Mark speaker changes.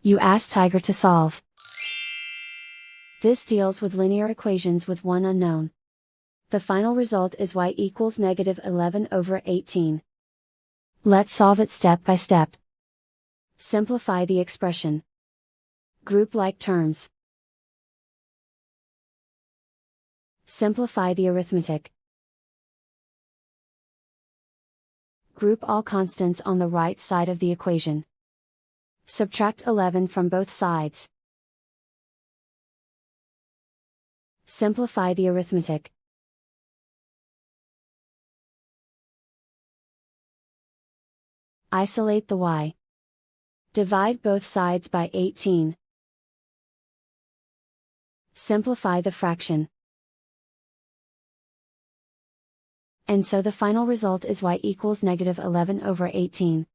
Speaker 1: You ask Tiger to solve. This deals with linear equations with one unknown. The final result is y equals -11/18. Let's solve it step by step. Simplify the expression. Group like terms. Simplify the arithmetic. Group all constants on the right side of the equation. Subtract 11 from both sides. Simplify the arithmetic. Isolate the y. Divide both sides by 18. Simplify the fraction. And so the final result is y equals -11/18.